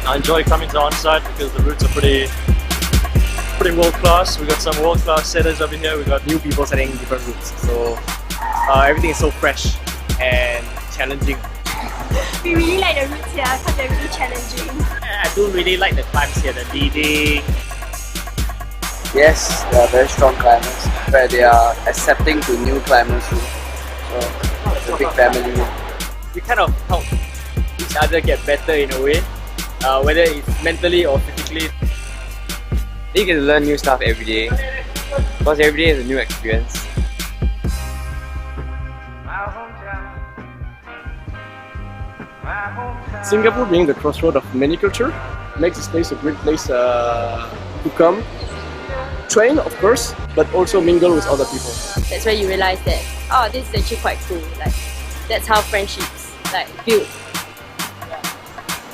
I enjoy coming to on-site because the routes are pretty world-class. We got some world-class setters over here. We got New people setting different routes, so everything is so fresh and challenging. We really like the routes here because they're really challenging. I do really like the climbs here, the leading. Yes, they are very strong climbers, where they are accepting to new climbers too. So it's a big family. We kind of help each other get better in a way, whether it's mentally or physically. You get to learn new stuff every day, because every day is a new experience. Singapore being the crossroad of many culture makes this place a great place to come, train of course, but also mingle with other people. That's where you realize that, oh, this is actually quite cool. Like, that's how friendships build.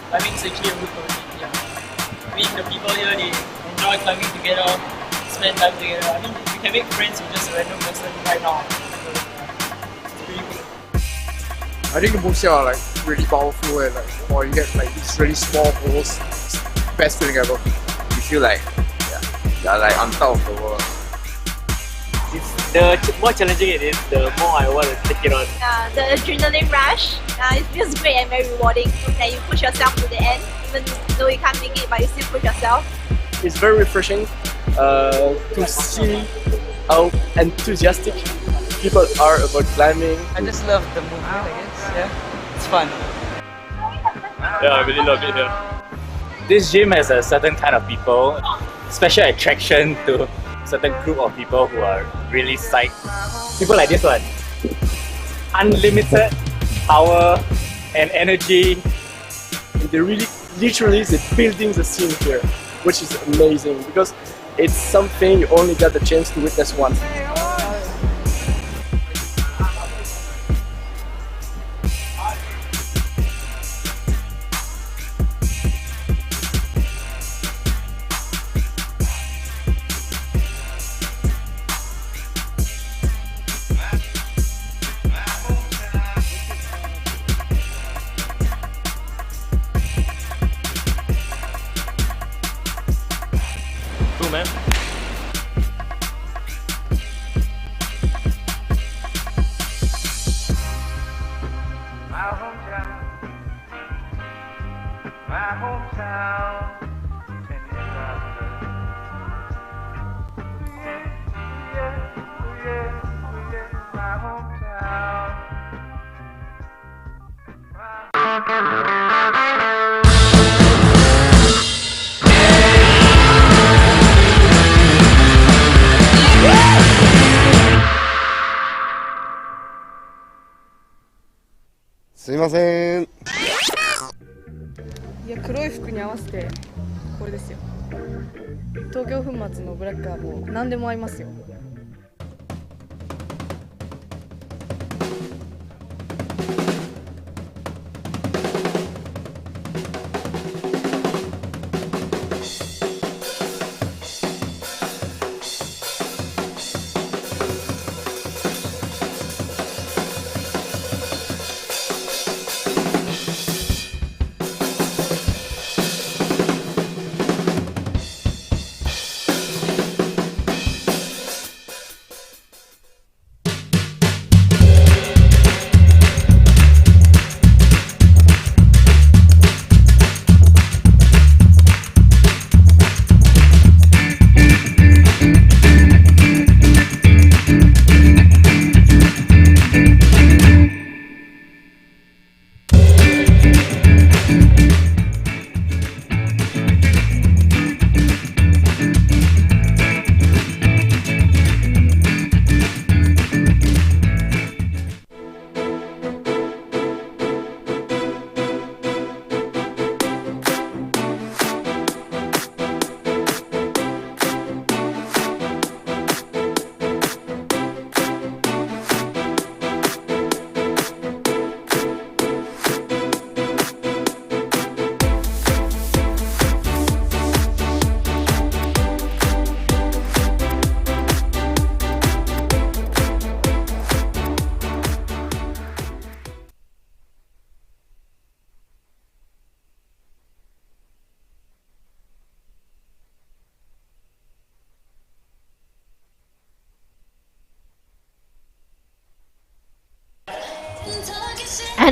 Climbing is actually a good community. I mean, the people here, they enjoy climbing together, spend time together. I mean, you can make friends with just a random person right now. It's pretty good. I think the moves here are really powerful and or you get these really small holes. It's the best feeling ever. You feel like you're on top of the world. The more challenging it is, the more I want to take it on. The adrenaline rush, it feels great and very rewarding. That you push yourself to the end, even though you can't make it, but you still push yourself. It's very refreshing to see how enthusiastic people are about climbing. I just love the movement, I guess. Yeah, it's fun. Yeah, I really love it here. This gym has a certain kind of people, special attraction to certain group of people who are really psyched. People like this one, unlimited power and energy. And they really, literally, they're building the scene here, which is amazing because it's something you only get the chance to witness once. Cool, man. Sumimasen. いや、黒い服に合わせてこれですよ。東京粉末のブラックはもう何でも合いますよ。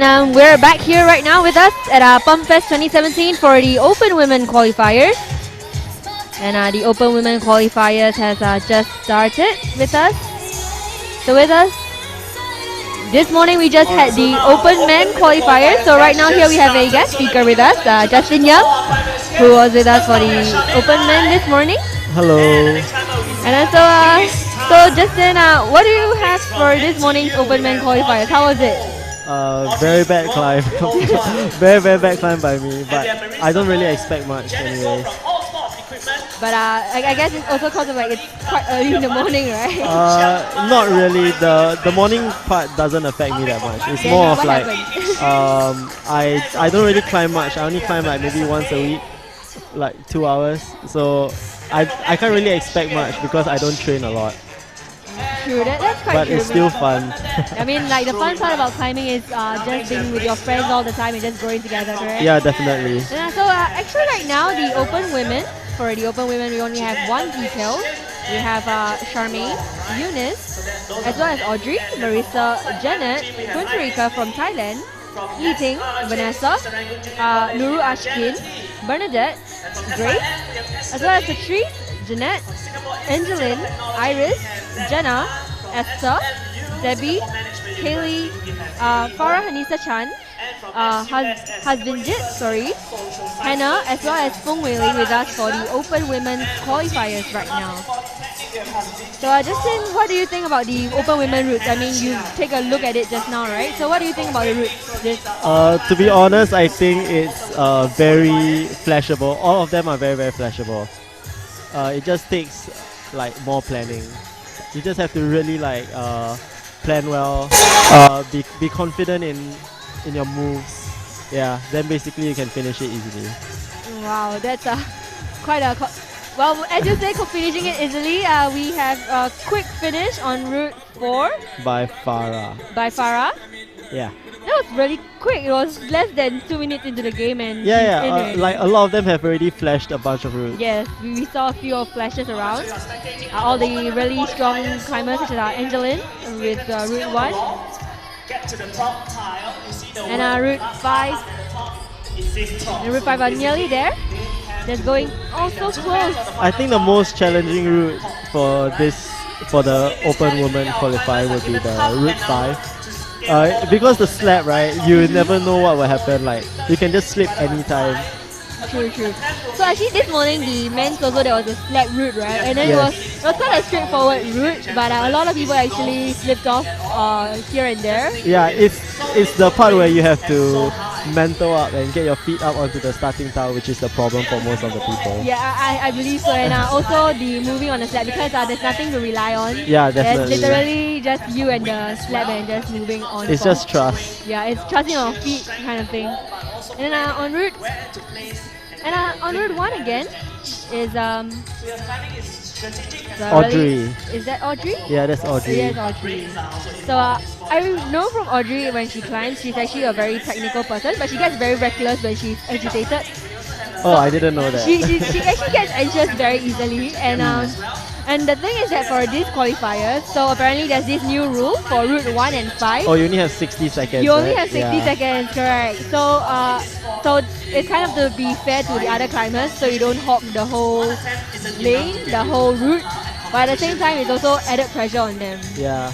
And we're back here right now with us at Pumpfest 2017 for the Open Women Qualifiers. And the Open Women Qualifiers has just started with us. So with us, this morning we just had the Open Men Qualifiers. So right now here we have a guest speaker with us, Justin Young, who was with us for the Open Men this morning. Hello. And so Justin, what do you have for this morning's Open Men Qualifiers? How was it? Very bad climb. very bad climb by me, but I don't really expect much anyways. But I guess it's also because of it's quite early in the morning, right? Not really. The morning part doesn't affect me that much. It's more of like I don't really climb much. I only climb like maybe once a week, like 2 hours. So I can't really expect much because I don't train a lot. True, that's quite but true. It's still fun. I mean, like the fun part about climbing is just being with your friends all the time and just going together, correct? Yeah, definitely. So actually right now, the Open Women, for the Open Women we only have one detail. We have Charmaine, Eunice, as well as Audrey, Marissa, Janet, Kuntarika from Thailand, Yiting, Vanessa, Nuru Ashkin, Bernadette, Grace, as well as Patrice, Jeanette, Angeline, Iris, Jenna, Esther, Debbie, Kaylee, Farah Hanisa Chan, Hasbinjit, Hannah, as well as Fung Wei Ling with us for the Open Women's Qualifiers right now. So Justin, what do you think about the Open Women routes? I mean, you take a look at it just now, right? So what do you think about the routes? To be honest, I think it's very flashable. All of them are very flashable. It just takes like more planning. You just have to really like plan well, be confident in your moves. Yeah, then basically you can finish it easily. Wow, that's quite a well, as you say, finishing it easily. We have a quick finish on Route 4 by Farah. Yeah. That was really quick. It was less than 2 minutes into the game and like a lot of them have already flashed a bunch of routes. Yes, we saw a few flashes around. All the really strong climbers such as Angeline with Route 1 and Route 5. And Route 5 are nearly there. That's going so close. I think the most challenging route for the Open Women Qualifier would be the Route 5. Because the slab, right, you never know what will happen. Like, you can just slip anytime. True. So actually this morning the men's also there was a slab route, right? And then it was quite a straightforward route, but a lot of people actually slipped off here and there. Yeah, it's the part where you have to mental up and get your feet up onto the starting tower, which is the problem for most of the people. Yeah, I believe so. And also the moving on the slab, because there's nothing to rely on. Yeah, definitely. It's literally just you and the slab and just moving on. It's just trust. Yeah, it's trusting on feet kind of thing. And then on route 1 again is Audrey. Is that Audrey? Yeah, that's Audrey. Yes, Audrey. So I know from Audrey when she climbs, she's actually a very technical person, but she gets very reckless when she's agitated. Oh, I didn't know that. She actually gets anxious very easily, and the thing is that for these qualifiers, so apparently there's this new rule for Route 1 and 5. Oh, you only have 60 seconds. You only have 60 seconds, correct. So it's kind of to be fair to the other climbers, so you don't hog the whole lane, the whole route. But at the same time, it's also added pressure on them. Yeah.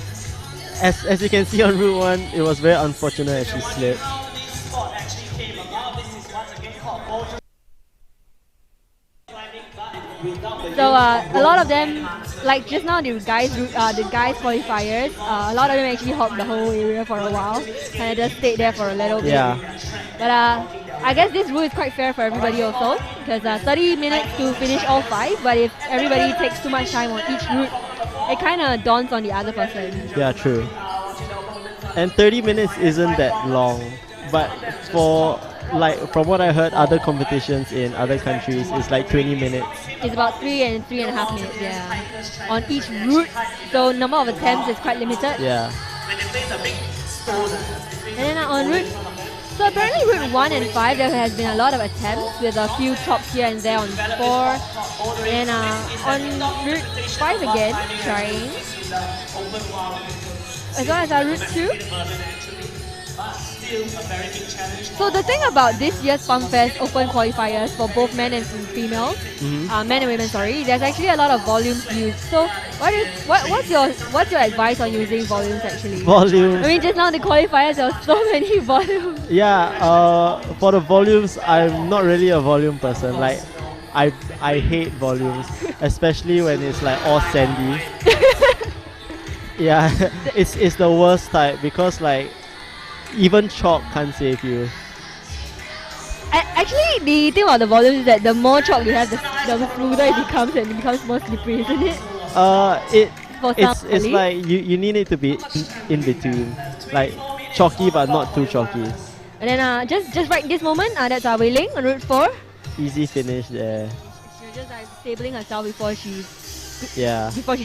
As you can see on Route 1, it was very unfortunate as she slipped. So a lot of them, like just now the guys qualifiers, a lot of them actually hopped the whole area for a while and just stayed there for a little bit. Yeah. But I guess this rule is quite fair for everybody also, because 30 minutes to finish all 5, but if everybody takes too much time on each route, it kind of dawns on the other person. Yeah, true. And 30 minutes isn't that long, but from what I heard, other competitions in other countries, it's like 20 minutes. It's about 3 and 3.5 minutes, yeah, on each route. So number of attempts is quite limited. Yeah. And then on route, so apparently Route 1 and 5, there has been a lot of attempts with a few tops here and there on 4. And on Route 5 again, trying. As well as Route 2. still a very big challenge. So the thing about this year's Pumpfest Open Qualifiers for both men and females, men and women, sorry, there's actually a lot of volumes used. So what's your advice on using volumes actually? Volumes. I mean, just now the qualifiers, there were so many volumes. Yeah, for the volumes, I'm not really a volume person. Like, I hate volumes, especially when it's like all sandy. Yeah, it's the worst type because like even chalk can't save you. Actually, the thing about the volumes is that the more chalk you have, the smoother it becomes and it becomes more slippery, isn't it? It's like you need it to be in between, like chalky but not too chalky. And then just right this moment, that's our Wei Ling on route 4. Easy finish there. She's just like stabling herself before she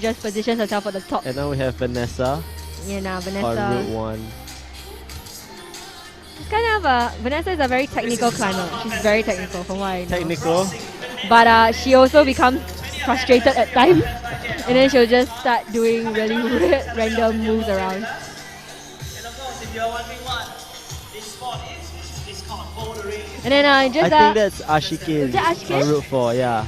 just positions herself at the top. And now we have Vanessa. Yeah, now Vanessa. On route 1. She's kind of Vanessa is a very technical climber. She's very technical from what I know. Technical. But she also becomes frustrated at times. And then she'll just start doing really weird random moves around. And of course, if you're wondering what this sport is, it's called bouldering. And then I think that's Ashikin, is that Ashikin? on route 4, yeah.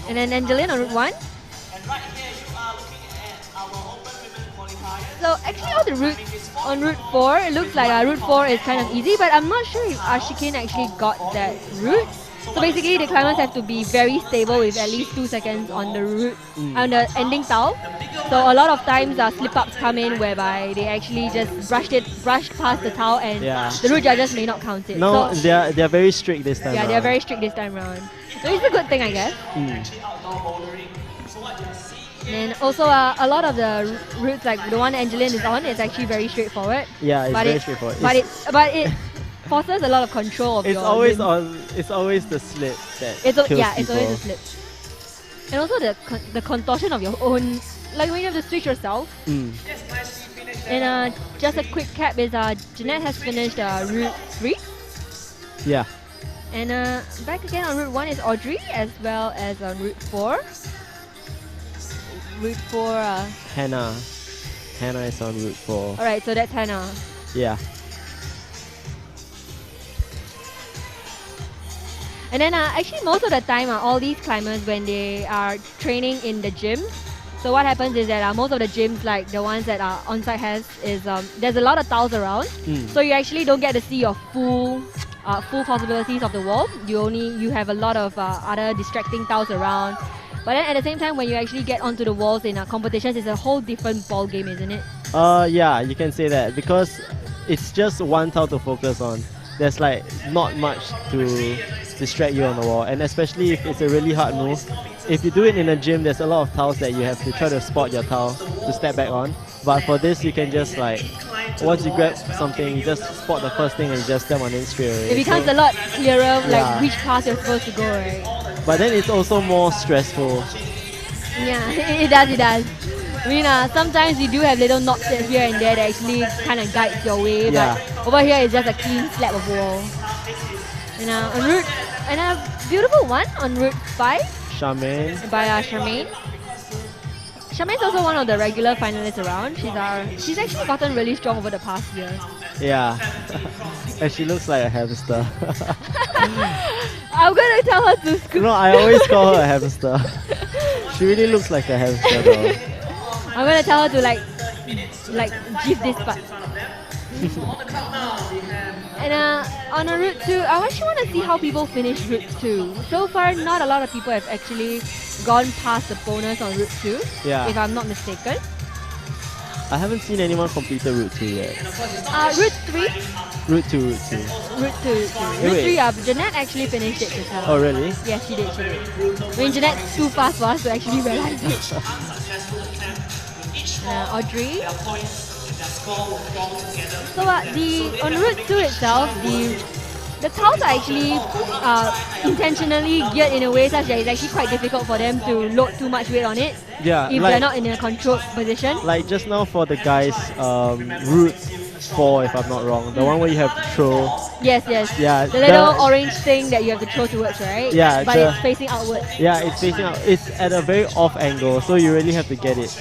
And then Angeline on route 1. And right here, you are looking at our Open Women Qualifiers. So actually all the routes on route 4, it looks like route 4 is kind of easy, but I'm not sure if Ashikin actually got that route. So basically the climbers have to be very stable with at least 2 seconds on the route, on the ending towel. So a lot of times slip-ups come in whereby they actually just brushed past the towel and the route judges may not count it. No, so they're very strict this time. Yeah, they're very strict this time around. So it's a good thing, I guess. And also a lot of the routes, like the one Angeline is on, is actually very straightforward. Yeah, it's very straightforward. But it forces a lot of control of it's your always limbs. It's always the slip that It's kills always people. a slip. And also the contortion of your own, like when you have to switch yourself. And just a quick cap is Jeanette has finished route 3. Yeah. And back again on route 1 is Audrey, as well as on route 4. Route 4. Hannah is on route 4. Alright, so that's Hannah. Yeah. And then actually most of the time all these climbers, when they are training in the gym, so what happens is that most of the gyms, like the ones that on-site has, is there's a lot of tiles around, so you actually don't get to see your full possibilities of the wall. You have a lot of other distracting tiles around. But then at the same time, when you actually get onto the walls in competitions, it's a whole different ball game, isn't it? Yeah, you can say that because it's just one tile to focus on. There's like not much to distract you on the wall, and especially if it's a really hard move. If you do it in a gym, there's a lot of tiles that you have to try to spot your tile to step back on. But for this, you can just like, once you grab something, you just spot the first thing and you just step on it straight away. It becomes a lot clearer, like which path you're supposed to go, right? But then it's also more stressful. Yeah, it does. I mean, sometimes you do have little knobs here and there that actually kind of guides your way, but over here it's just a clean slab of wall. And on route, and a beautiful one on route 5. Charmaine. By Charmaine. Charmaine's also one of the regular finalists around. She's actually gotten really strong over the past year. Yeah. And she looks like a hamster. I'm gonna tell her to scoop. No, I always call her a hamster. She really looks like a hamster though. I'm gonna tell her to like give this part. And on a route 2, I actually want to see how people finish route 2. So far, not a lot of people have actually gone past the bonus on route 2, if I'm not mistaken. I haven't seen anyone complete the route 2 yet. Route 3? Route 2. Route 2. Route 3, Jeanette actually finished it before. Oh really? Yes, she did. I mean, Jeanette's too fast for us to actually realize it. Audrey. So on route 2 itself, the tiles are actually intentionally geared in a way such that it's actually quite difficult for them to load too much weight on it. Yeah, if they're not in a controlled position. Like just now for the guys, route 4 if I'm not wrong, the one where you have to throw. Yes. Yeah. The little orange thing that you have to throw towards, right? Yeah. But it's facing outwards. Yeah, it's facing out. It's at a very off angle, so you really have to get it.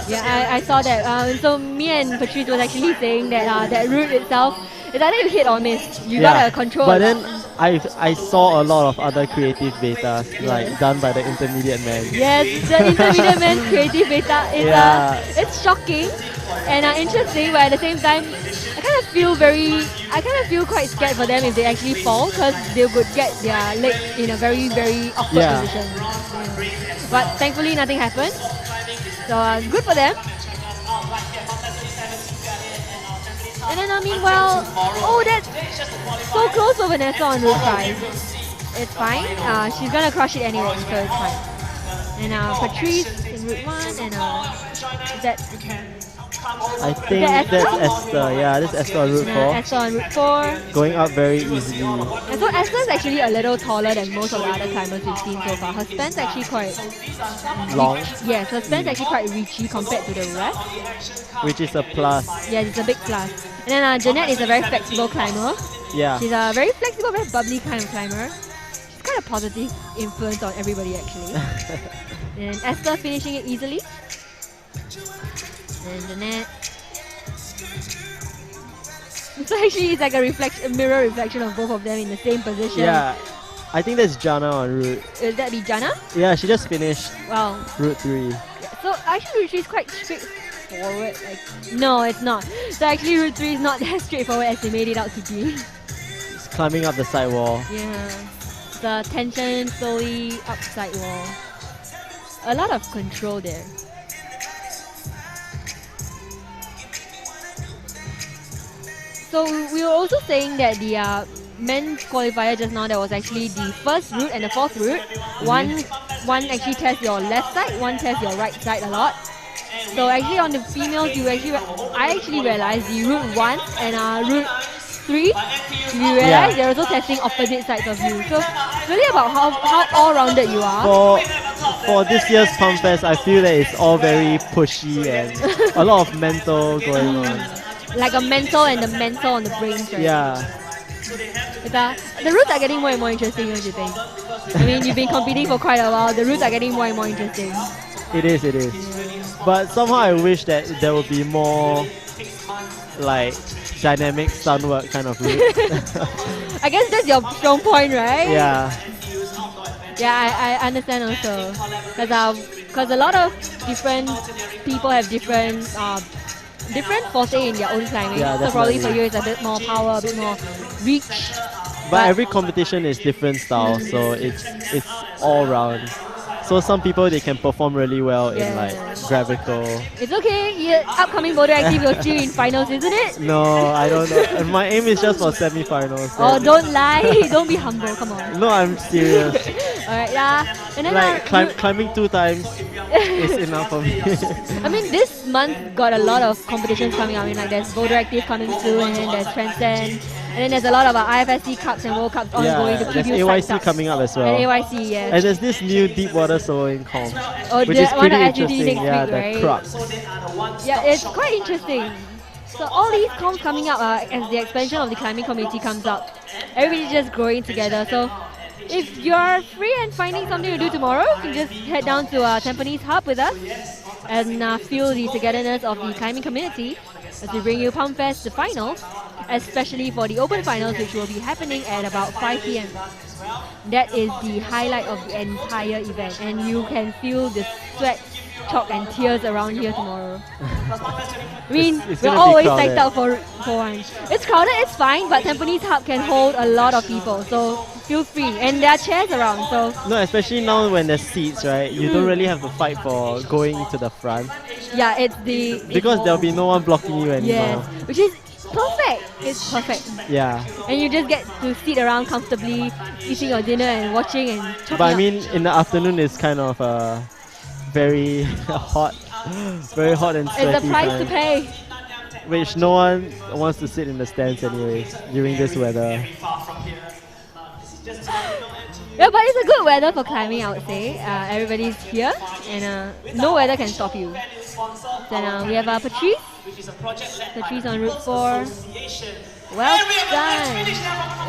Yeah, I saw that. So me and Patrice was actually saying that that route itself, It's either you hit or miss. You Yeah, gotta control. but a then lot. I saw a lot of other creative betas like done by the intermediate man. Yes, the intermediate man's creative beta is Yeah. it's shocking and interesting, but at the same time, I kind of feel quite scared for them if they actually fall, because they would get their leg in a very awkward Yeah. position. But thankfully nothing happened, so good for them. And then meanwhile, oh, that's so close for Vanessa on Route 5. It's fine. She's gonna crush it anyway, so it's fine. And Patrice in Route 1, and that I think Esther? that's Esther. Yeah, this is Esther on Route 4. Esther on Route 4. Going up very easily. And so Esther's actually a little taller than most of the other climbers we've seen so far. Her span's actually quite Long, yes, her span's actually quite reachy compared to the rest. which is a plus. Yes, it's a big plus. And then Jeanette is a very flexible climber. Yeah. She's a very flexible, very bubbly kind of climber. She's quite a positive influence on everybody actually. And Esther finishing it easily. And Jeanette. So actually it's like a mirror reflection of both of them in the same position. Yeah. I think that's Jana on route. Will that be Jana? Yeah, she just finished Wow. Route 3. So actually Route 3 is quite straightforward. Like, no, it's not. So actually Route 3 is not as straightforward as they made it out to be. It's climbing up the side wall. Yeah. The tension slowly up side wall. A lot of control there. So we were also saying that the men's qualifier just now, that was actually the first route and the fourth route. One actually tests your left side, one tests your right side a lot. So actually on the females, I actually realized the route 1 and route 3, you realize they're also testing opposite sides of you. So it's really about how all-rounded you are. For this year's Pumpfest, I feel that it's all very pushy and a lot of mental going on. Like a mental and the mental on the brains, right? Yeah. The routes are getting more and more interesting, don't you think? I mean, you've been competing for quite a while. The routes are getting more and more interesting. It is. But somehow I wish that there would be more like dynamic stuntwork kind of route. I guess that's your strong point, right? Yeah. Yeah, I understand also. Because a lot of different people have different forte in their own climbing. Yeah, so probably for definitely. you it's a bit more power, a bit more reach. But every competition is different style, so it's all round. So some people, they can perform really well in like graphical. It's okay. Upcoming Boulder Active will see you in finals, isn't it? No, I don't know. My aim is just for semi-finals. Oh, don't lie. Don't be humble. Come on. No, I'm serious. Alright, yeah. And then Like climbing 2 times is enough for me. I mean, this month got a lot of competitions coming out. I mean, like there's Boulder Active coming soon, and then there's Transcend, and then there's a lot of IFSC Cups and World Cups ongoing to keep there's you AYC psyched up. coming up as well. And AYC, yes. And there's this new deep water soloing comp, Oh, which the is one pretty at IGD interesting. next Yeah, week, the right? crux. Yeah, it's quite interesting. So all these comps coming up as the expansion of the climbing community comes up. Everybody's just growing together. So if you're free and finding something to do tomorrow, you can just head down to Tampines Hub with us and feel the togetherness of the climbing community as we bring you Pumpfest, the finals, especially for the open finals, which will be happening at about 5 p.m. That is the highlight of the entire event, and you can feel the sweat, chalk and tears around here tomorrow. I mean, It's we're gonna be always crowded. psyched out for one. It's crowded, it's fine, but Tampines Hub can hold a lot of people, so feel free. And there are chairs around, so No, especially now when there's seats, right? You don't really have to fight for going to the front yeah, because there'll be no one blocking you anymore. yes, which is perfect. It's perfect. Yeah. And you just get to sit around comfortably, eating your dinner and watching and chopping But I up. mean, in the afternoon it's kind of very hot, very hot and sweaty It's the price time, to pay. which no one wants to sit in the stands anyways during this weather. Yeah, but it's a good weather for climbing, I would say. Everybody's here and no weather can stop you. Then we have Patrice. Patrice on Route 4. Well done.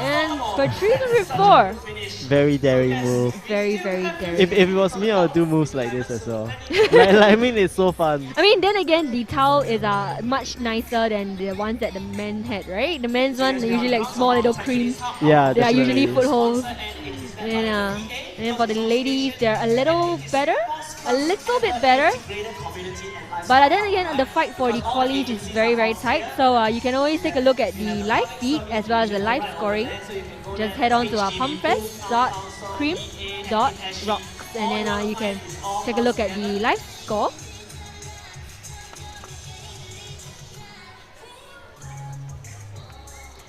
And Patrice on Route 4. Very daring move. Very, very daring. If it was me, I would do moves like this as well. I mean, it's so fun. I mean, then again, the towel is much nicer than the ones that the men had, right? The men's one, they're usually like small little creams. Yeah, They are usually definitely. footholds. And then for the ladies, they're a little better. A little bit better. But then again, the fight for the qualies is very, very tight. So you can always take a look at the live feed as well as the live scoring. Just head on to our pumpfest.cream.rocks and then you can take a look at the live score.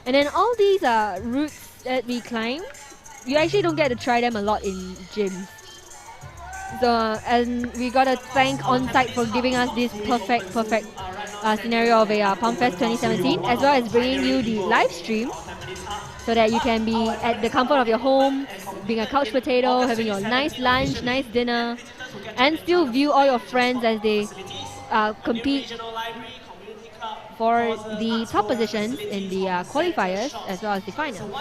And then all these routes that we climb, you actually don't get to try them a lot in gyms. So and we gotta thank OnSite for giving us this perfect scenario of a Pumpfest 2017, as well as bringing you the live stream so that you can be at the comfort of your home, being a couch potato, having your nice lunch, nice dinner, and still view all your friends as they compete for the top positions in the qualifiers as well as the final.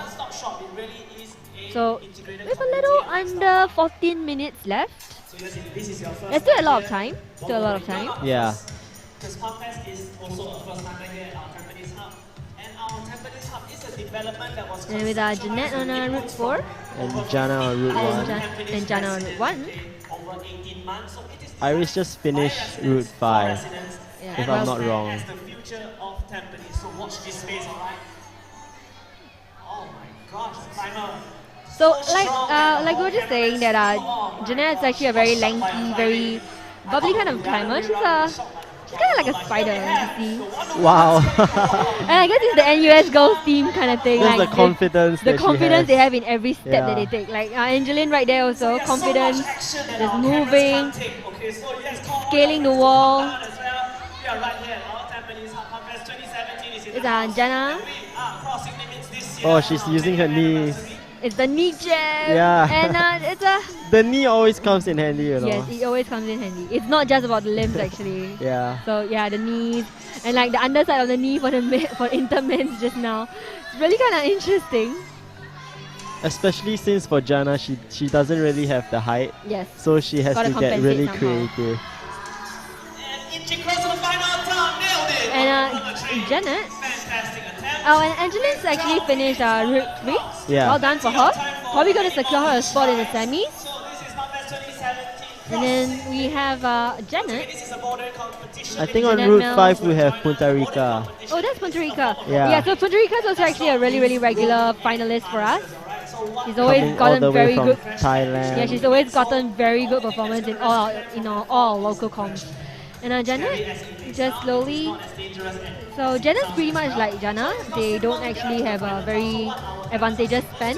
So with a little under 14 minutes left. There's still a lot of time. Yeah. Because Pumpfest is also a first timer here at our Tampines Hub. And our Tampines Hub is a development that was And with Jeanette on Route 4 And Jana on Route 1. and Jana on Route 1. over 18 months. So it is Iris just finished Route 5, Yeah, if I'm not wrong. as the future of Tampines. So watch this space, alright? Oh my gosh, timer. So like we were just saying that Jeanette is actually a very lanky, very bubbly kind of climber. She's kind of like a spider, you see. Wow. And I guess it's the NUS girls team kind of thing. Just like the confidence the that she confidence has. they have in every step that they Yeah. take. Like Angeline right there also, confidence, just moving, scaling the wall. We are right here at our Tampines Hub. Pumpfest 2017 is in It's the house. Jana. We are crossing limits this year. Oh, she's using her knees. It's the knee jab. Yeah. And it's a The knee always comes in handy, you know. yes, it always comes in handy. It's not just about the limbs actually. Yeah. So yeah, the knees and like the underside of the knee for the for intermens just now. It's really kind of interesting. Especially since for Jana, she doesn't really have the height, Yes. so she has Gotta to get really compensate somehow. creative. And inching close to the final time, nailed it. And Number three. Janet. Fantastic attempt. Oh, and Angeline's actually finished Route 3. Yeah. Well done for her. Probably going to secure her a spot in the semis. So this is Pumpfest 2017. And then we have Janet. This is a border competition. I think on Jeanette Route Mel. 5 we have Punta Rica. Oh, that's Punta Rica. Yeah. So Punta Rica is also actually a really, really regular finalist for us. She's always Coming all the gotten way very from good. Thailand. Yeah, she's always gotten very good performance in all all local comps. And Janet just slowly. So Janet's pretty much like Jana. They don't actually have a very advantageous span.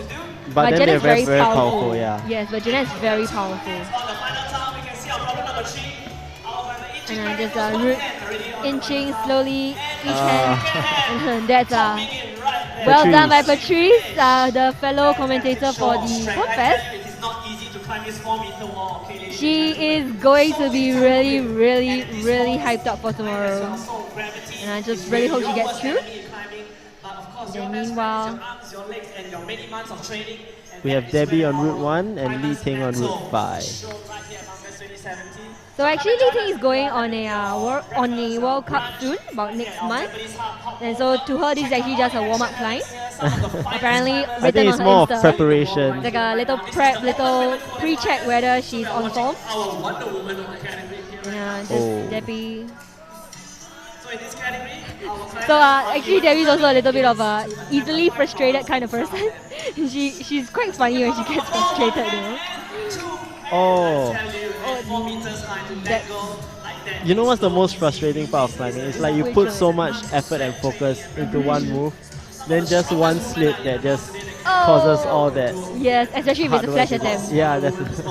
But then Janet's they're very powerful, yeah. Yes, but Janet's very powerful. On the final time, we can see our problem number 3. Our driver inching And back just into the root hand, already on inching slowly each hand. And that's coming in right there. well done by Patrice, the fellow commentator for the Pumpfest. It is not easy to climb this 4-meter wall. Okay, ladies She is going to be really, really, really hyped up for tomorrow. So gravity. And I just really hope she gets through. Climbing, but of course, Then your best meanwhile- friend is your arms, your legs, and your many months of training. And We that have is Debbie where on Route our 1 and Li Ting on Route 5. show right here at Pumpfest 2017. So actually, Li Ting is going on a World Cup soon, about next month. And so to her, this is actually just a warm-up climb. Apparently, I written think it's on her more of Insta. preparation. Like a little prep, little pre-check whether she's on form. Our Wonder Woman of the category here. Yeah, just Oh. Debbie. So in this category, our climber So actually, Debbie's also a little bit of a easily frustrated kind of person. She's quite funny when she gets frustrated though. Oh, tell you, 4 meters high to That- let go like that. you know what's the most frustrating part of climbing? It's like you Which put one? so much effort and focus into one move, then just one slip that just causes all that Yes, especially if it's hard a work. flash attempt. Yeah, definitely.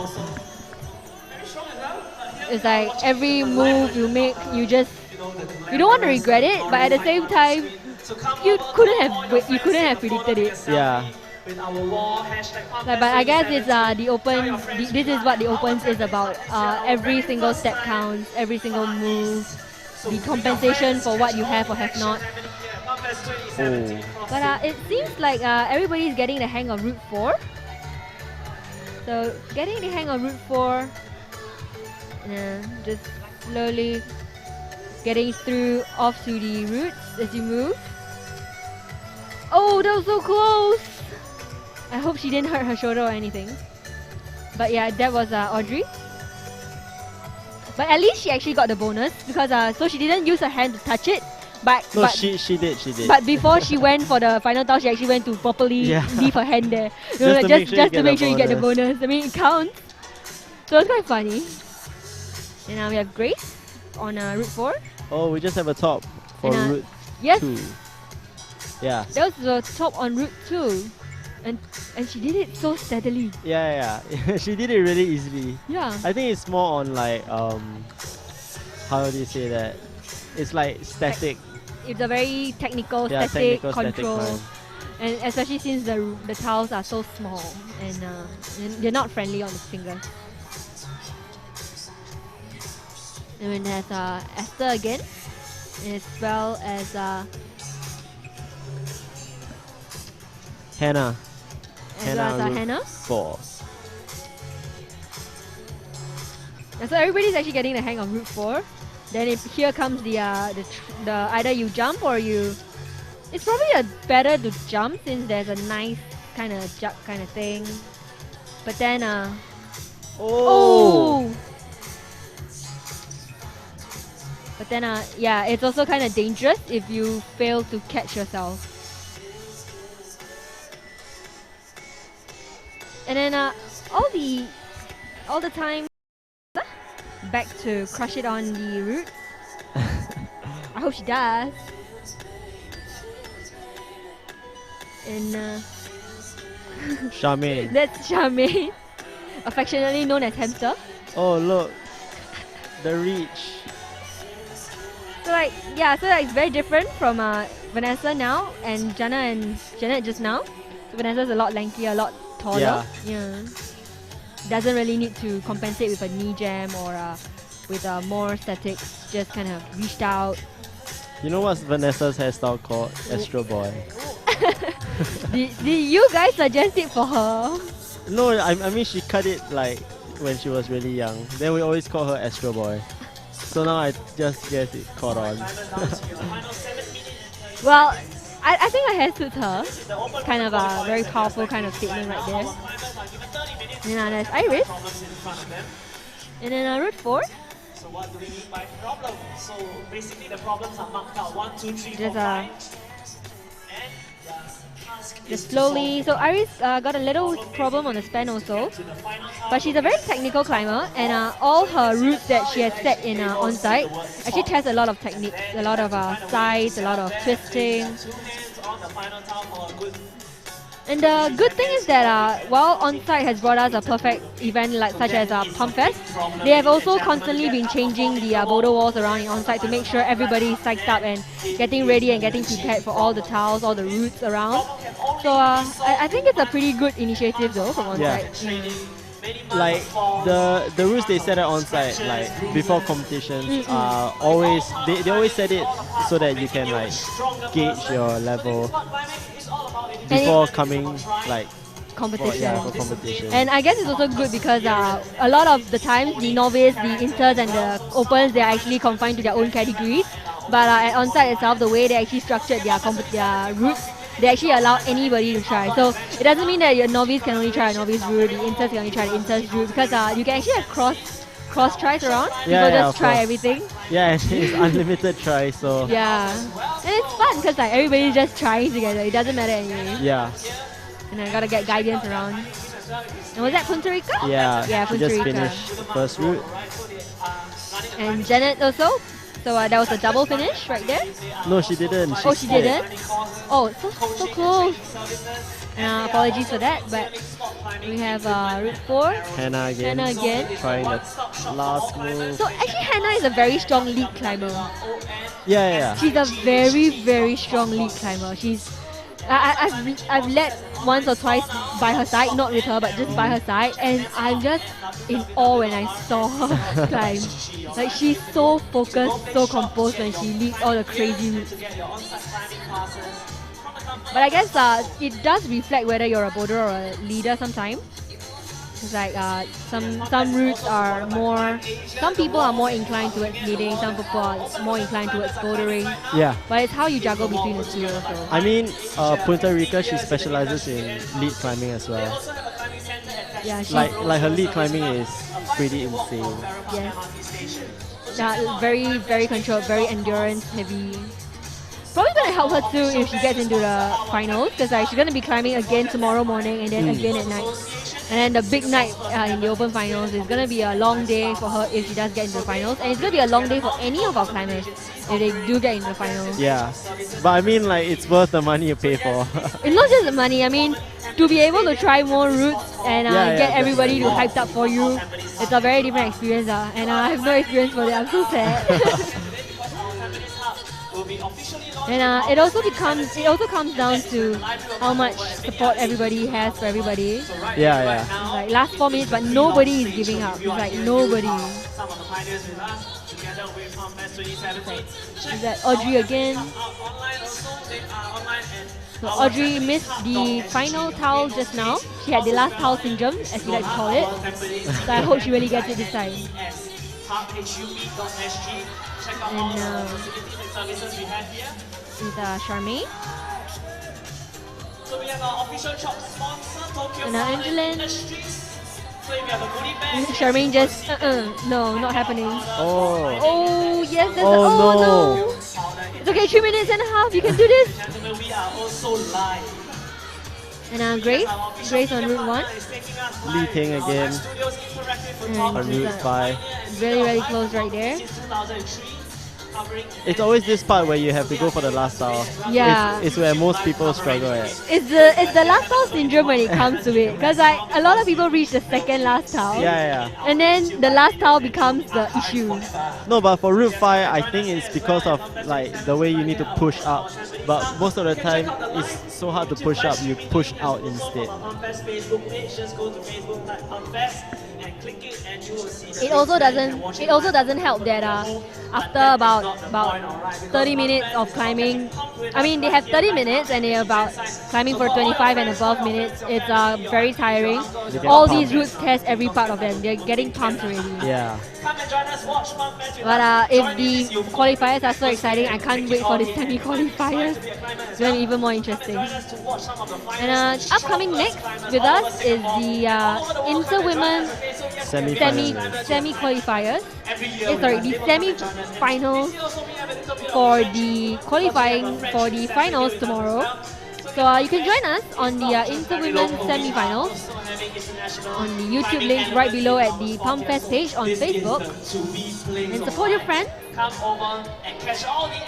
It's like every move you make, you don't want to regret it, but at the same time, you couldn't have predicted it. Yeah. with our wall hashtag Pumpfest But I guess 2017. it's the open. This is what the opens is about. Every single step counts, every single move, the compensation for what you have or have not. But it seems like everybody's getting the hang of Route 4. So getting the hang of Route 4, just slowly getting through off to the routes as you move. Oh, that was so close! I hope she didn't hurt her shoulder or anything. But yeah, that was Audrey. But at least she actually got the bonus because so she didn't use her hand to touch it. But she did. But before she went for the final toss, she actually went to properly leave her hand there. Just to make sure you get the bonus. I mean, it counts. So it's quite funny. And now we have Grace on Route 4. Oh, we just have a top for Route 2. Yeah. That was the top on Route 2. And she did it so steadily. Yeah. She did it really easily. Yeah. I think it's more on like how do you say that? It's like static. It's a very technical, static control. And especially since the tiles are so small and they're not friendly on the fingers. And then there's Esther again, as well as Hannah. Hannah. 4. And so everybody's actually getting the hang of Route 4. Then here comes the either you jump or you. It's probably better to jump since there's a nice kind of jump kind of thing. But then oh. But then yeah, it's also kind of dangerous if you fail to catch yourself. And then all the time back to crush it on the route. I hope she does. And Charmaine. That's Charmaine, affectionately known as Hamster. Oh look, the reach. So it's very different from Vanessa now and Jana and Janet just now. So Vanessa's a lot lankier, a lot taller. Yeah. Doesn't really need to compensate with a knee jam or with more statics. Just kind of reached out. You know what's Vanessa's hairstyle called? Astro Boy. Did you guys suggest it for her? No, I mean she cut it like when she was really young. Then we always call her Astro Boy. So now I just guess it caught on. Well, I think her hair suits her. It's kind of a very powerful kind of statement right there. And then there's Iris. And then Route 4. So what do we mean by problem? So basically the problems are marked out 1, 2, 3, 4, There's 5. Just slowly. So Iris got a little problem on the span also. But she's a very technical climber and all her routes that she has set in on-site actually tests a lot of techniques, a lot of sides, a lot of twisting. And the good thing is that while on-site has brought us a perfect event such as Pumpfest, they have also constantly been changing the boulder walls around in on-site to make sure everybody is psyched up and getting ready and getting prepared for all the tiles, all the routes around. So I think it's a pretty good initiative though from on-site. Yeah. Like the rules they set on site, like before competitions, are always they always set it so that you can like gauge your level before coming like competition. for competition. And I guess it's also good because a lot of the times the novice, the inters and the opens, they're actually confined to their own categories. But at on-site itself, the way they actually structured their routes, they actually allow anybody to try. So it doesn't mean that your novice can only try a novice route, the inters can only try the inters route, because you can actually have cross tries around. People just try everything. Yeah, it's unlimited try, so yeah. And it's fun because like everybody's just trying together. It doesn't matter anyway. yeah. And I gotta get guidance around. And was that Punta Rica? Yeah, Yeah, she Punta just Rica. finished the first route. And Janet also. So that was a double finish right there. No, she didn't. She didn't? Oh, so close. Apologies for that, but we have Route 4. Hannah again. Trying the last move. So actually Hannah is a very strong lead climber. Yeah. She's a very, very strong lead climber. She's I've led once or twice by her side, not with her, but just by her side, and I'm just in awe when I saw her climb. Like, she's so focused, so composed when she leads all the crazy routes. But I guess it does reflect whether you're a boulder or a leader sometimes. It's like some routes are more, some people are more inclined towards leading, some people are more inclined towards bouldering. Yeah. But it's how you juggle between the two also. I mean, Punta Rica, she specializes in lead climbing as well. Yeah, Like her lead climbing is pretty insane. yes. Yeah, very, very controlled, very endurance heavy. Probably gonna help her too if she gets into the finals, because like, she's gonna be climbing again tomorrow morning and then again at night. And then the big night in the open finals is gonna be a long day for her if she does get into the finals, and it's gonna be a long day for any of our climbers if they do get into the finals. Yeah, but I mean, like, it's worth the money you pay for. It's not just the money. I mean, to be able to try more routes and get everybody to hyped up for you, it's a very different experience. And I have no experience for that. I'm so sad. And it also comes down to how much support everybody has for everybody. Yeah. It's like last 4 minutes, but nobody is giving up. It's like nobody. Is that Audrey again? So Audrey missed the final towel just now. She had the last towel syndrome, as we like to call it. So I hope she really gets it this time. And is Charmaine. So we have our official shop sponsor, Tokyo And Salad Angeline. Industries. So if you have a goodie bag, Charmaine just no, not happening. Oh. Oh yes, that's Oh, no. It's okay, 3 minutes and a half. You can do this. gentlemen, we are also live. And Grace on Route 1. Li Ting again on Route 5. Really, really close right there. Since 2003, covering It's always this part where you have to go for the last tower. Yeah. It's where most people struggle at. It's the last towel syndrome when it comes to it, because like a lot of people reach the second last towel. Yeah. And then the last towel becomes the issue. No, but for Route 5, I think it's because of like the way you need to push up. But most of the time, it's so hard to push up, you push out instead. Pumpfest Facebook page. Just go to Facebook type Pumpfest and click it, and you will see the It also doesn't help that after about 30 minutes of climbing, I mean they have 30 minutes and they're about climbing for 25 and above minutes. It's very tiring. All these routes test every part of them. They're getting pumped already. Yeah. Come and join us, watch Pumpfest. But if the qualifiers are so exciting, I can't wait for the semi-qualifiers. It's going to be even more interesting. And upcoming next with us is the inter-women semi-qualifiers. The semi-finals for the qualifying for the finals tomorrow. So you can join us on the inter-women semi-finals on the YouTube link right below at the Pumpfest page on Facebook, and support your friends,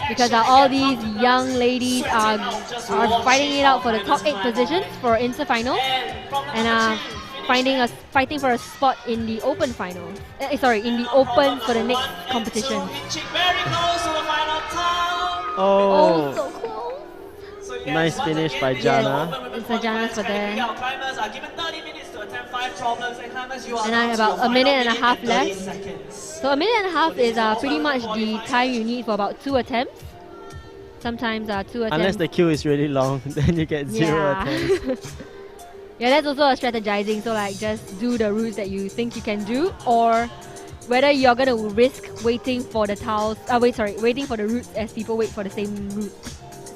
because all these young ladies are fighting it out for the top 8 positions for inter-finals and fighting for a spot in the open finals. In the open for the next competition. Oh, so close. nice finish by Jana. It's a Jana's for there. And I have about a minute and a half left. So a minute and a half is pretty much the time you need for about 2 attempts. Sometimes 2 attempts. Unless the queue is really long, then you get 0 attempts. Yeah, that's also a strategizing. So like, just do the routes that you think you can do, or whether you're gonna risk waiting for the towels. Waiting for the routes as people wait for the same route.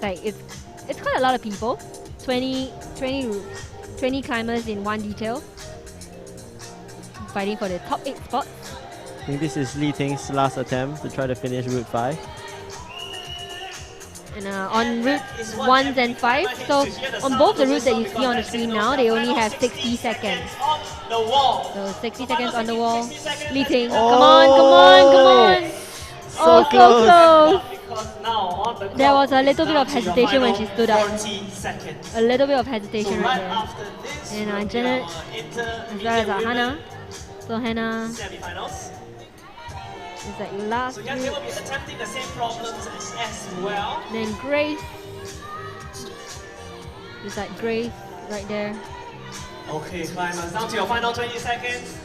Like it's quite a lot of people. 20 climbers in one detail, fighting for the top 8 spots. I think this is Li Ting's last attempt to try to finish Route 5. And on routes 1 and 5, so on both the routes that you see on the screen now, they only have 60 seconds. So 60 seconds on the wall. Li Ting, come on! So close! There was a little bit of hesitation when she stood up. A little bit of hesitation right there. And Janet, as well as Hannah. So Hannah is like last route. Will be attempting the same problems as well. Then Grace. There's like Grace right there. Okay, climbers, down to your final 20 seconds.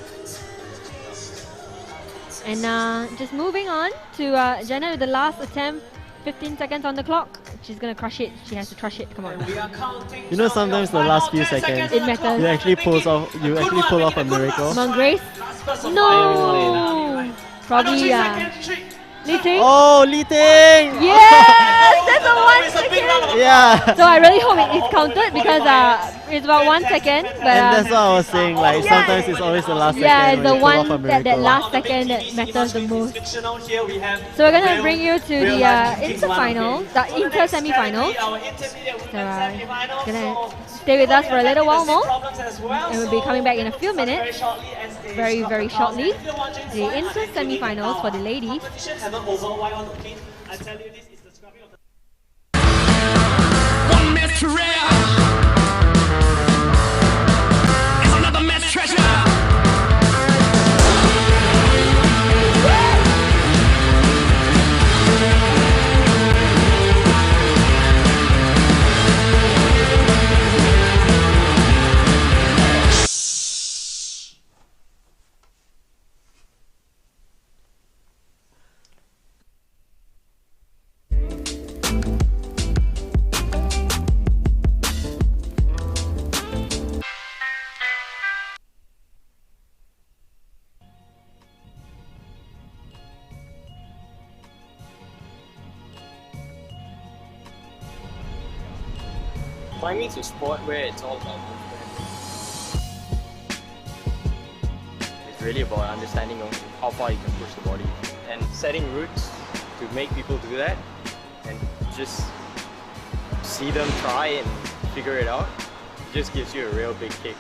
And just moving on to Jenna with the last attempt. 15 seconds on the clock. She's gonna crush it. She has to crush it. Come on. You know, sometimes the last few seconds, It matters. you actually pull off a miracle. Come on, Grace. No. Probably Li Ting. Oh, Li Ting! Yes, that's a 1 second. Yeah. So I really hope it is counted because it's about 1 second. But And that's what I was saying. Like sometimes it's always the last yeah, second. it's the when you pull off a one that miracle. last second that matters the most. So we're gonna bring you to the inter-final, the inter-semi-finals. So gonna stay with us for a little while more, and we'll be coming back in a few minutes, very very shortly. The inter-semi-finals for the ladies. One man's career is another man's treasure. Climbing is a sport where it's all about movement. It's really about understanding of how far you can push the body and setting routes to make people do that and just see them try and figure it out. It just gives you a real big kick.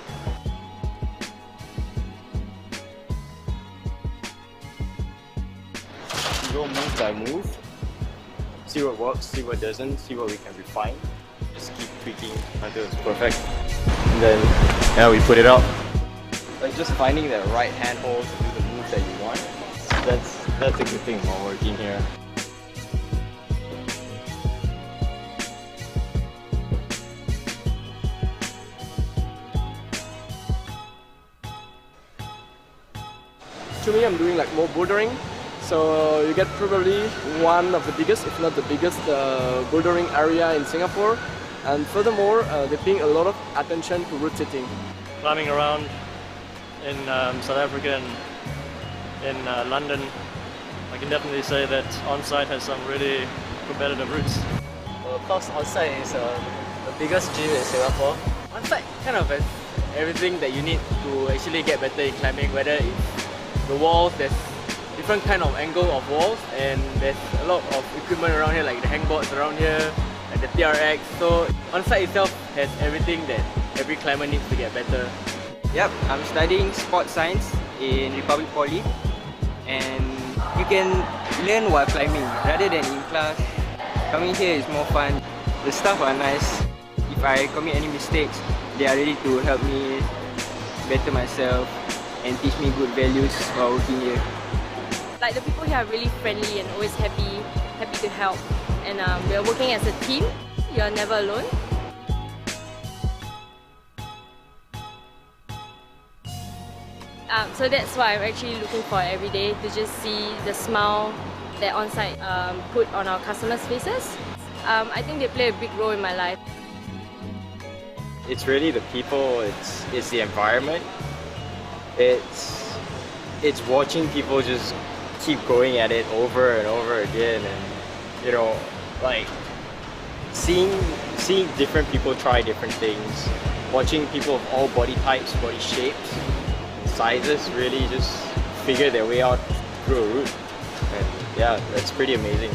You go move by move, see what works, see what doesn't, see what we can refine. Just keep tweaking until it's perfect. And then we put it out. Like just finding the right handhold to do the move that you want. That's a good thing while working here. To me, I'm doing like more bouldering. So you get probably one of the biggest, if not the biggest, bouldering area in Singapore. And furthermore, they're paying a lot of attention to rotating. Climbing around in South Africa and in London, I can definitely say that on-site has some really competitive routes. Well, of course, on-site is the biggest gym in Singapore. On-site kind of has everything that you need to actually get better in climbing, whether it's the walls, there's different kind of angle of walls, and there's a lot of equipment around here, like the hangboards around here, like the TRX. So on-site itself has everything that every climber needs to get better. Yep, I'm studying sports science in Republic Poly, and you can learn while climbing rather than in class. Coming here is more fun. The staff are nice. If I commit any mistakes, they are ready to help me better myself and teach me good values while working here. Like the people here are really friendly and always happy to help. And we are working as a team. You are never alone. So that's why I'm actually looking for every day, to just see the smile that on-site put on our customers' faces. I think they play a big role in my life. It's really the people, it's the environment. It's watching people just keep going at it over and over again, and you know, like seeing different people try different things, watching people of all body types, body shapes, sizes really just figure their way out through a route. And yeah, that's pretty amazing.